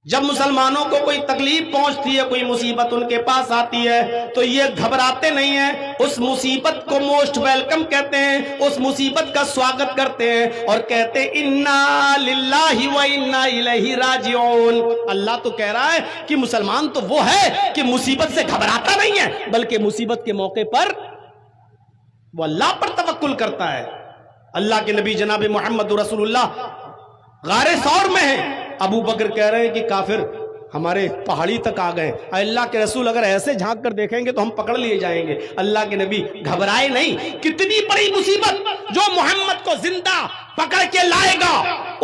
جب مسلمانوں کو کوئی تکلیف پہنچتی ہے، کوئی مصیبت ان کے پاس آتی ہے تو یہ گھبراتے نہیں ہیں، اس مصیبت کو موسٹ ویلکم کہتے ہیں، اس مصیبت کا سواگت کرتے ہیں اور کہتے ہیں انا للہ و انا الیہ راجعون۔ اللہ تو کہہ رہا ہے کہ مسلمان تو وہ ہے کہ مصیبت سے گھبراتا نہیں ہے، بلکہ مصیبت کے موقع پر وہ اللہ پر توکل کرتا ہے۔ اللہ کے نبی جناب محمد رسول اللہ غار ثور میں ہیں، ابو بکر کہہ رہے ہیں کہ کافر ہمارے پہاڑی تک آ گئے، اللہ کے رسول اگر ایسے جھانک کر دیکھیں گے تو ہم پکڑ لیے جائیں گے۔ اللہ کے نبی گھبرائے نہیں۔ کتنی بڑی مصیبت جو محمد کو زندہ پکڑ کے لائے گا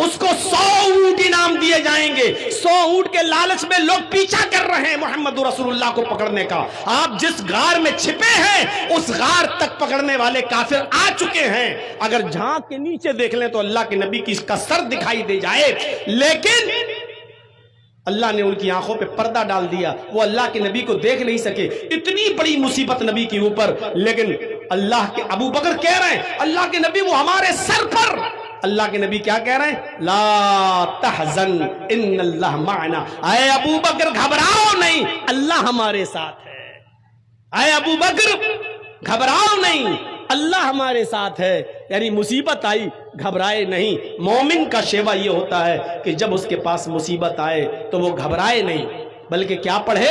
اس کو 100 اونٹ انعام دیے جائیں گے۔ 100 اونٹ کے لالچ میں لوگ پیچھا کر رہے ہیں محمد رسول اللہ کو پکڑنے کا۔ آپ جس غار میں چھپے ہیں اس غار تک پکڑنے والے کافر آ چکے ہیں۔ اگر جھانک کے نیچے دیکھ لیں تو اللہ کے نبی کی اس کا سر دکھائی دے جائے، لیکن اللہ نے ان کی آنکھوں پہ پردہ ڈال دیا، وہ اللہ کے نبی کو دیکھ نہیں سکے۔ اتنی بڑی مصیبت نبی کے اوپر، لیکن اللہ کے ابو بکر کہہ رہے ہیں اللہ کے نبی وہ ہمارے سر پر۔ اللہ کے نبی کیا کہہ رہے ہیں؟ لا تحزن ان اللہ معنا، اے ابو بکر گھبراؤ نہیں، اللہ ہمارے ساتھ ہے۔ اے ابو بکر گھبراؤ نہیں، اللہ ہمارے ساتھ ہے۔ یعنی مصیبت آئی گھبرائے نہیں۔ مومن کا شیوا یہ ہوتا ہے کہ جب اس کے پاس مصیبت آئے تو وہ گھبرائے نہیں، بلکہ کیا پڑھے؟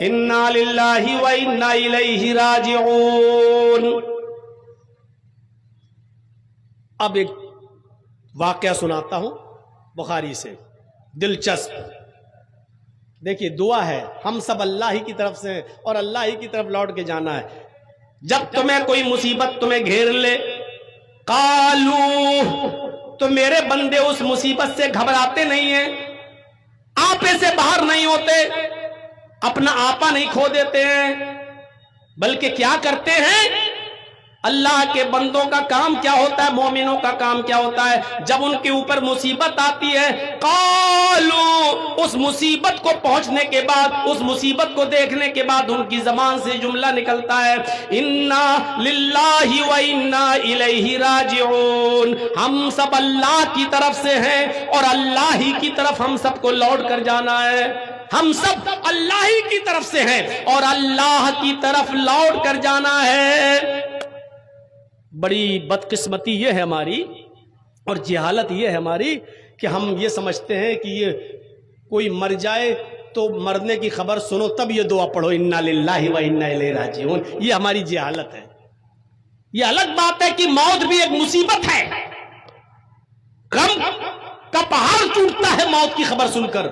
انا للہ و انا الیہ راجعون۔ اب ایک واقعہ سناتا ہوں بخاری سے، دلچسپ۔ دیکھیے دعا ہے، ہم سب اللہ ہی کی طرف سے اور اللہ ہی کی طرف لوٹ کے جانا ہے۔ جب تمہیں کوئی مصیبت تمہیں گھیر لے، قالو، تو میرے بندے اس مصیبت سے گھبراتے نہیں ہیں، آپے سے باہر نہیں ہوتے، اپنا آپا نہیں کھو دیتے ہیں، بلکہ کیا کرتے ہیں؟ اللہ کے بندوں کا کام کیا ہوتا ہے، مومنوں کا کام کیا ہوتا ہے؟ جب ان کے اوپر مصیبت آتی ہے، قالو، اس مصیبت کو پہنچنے کے بعد، اس مصیبت کو دیکھنے کے بعد ان کی زبان سے جملہ نکلتا ہے انا للہ و انا الیہ راجعون۔ ہم سب اللہ کی طرف سے ہیں اور اللہ ہی کی طرف ہم سب کو لوٹ کر جانا ہے۔ ہم سب اللہ ہی کی طرف سے ہیں اور اللہ کی طرف لوٹ کر جانا ہے۔ بڑی بدقسمتی یہ ہے ہماری اور جہالت یہ ہے ہماری کہ ہم یہ سمجھتے ہیں کہ یہ کوئی مر جائے تو مرنے کی خبر سنو تب یہ دعا پڑھو انا للہ و انا الیہ راجعون۔ یہ ہماری جہالت ہے۔ یہ الگ بات ہے کہ موت بھی ایک مصیبت ہے، غم کا پہاڑ ٹوٹتا ہے موت کی خبر سن کر،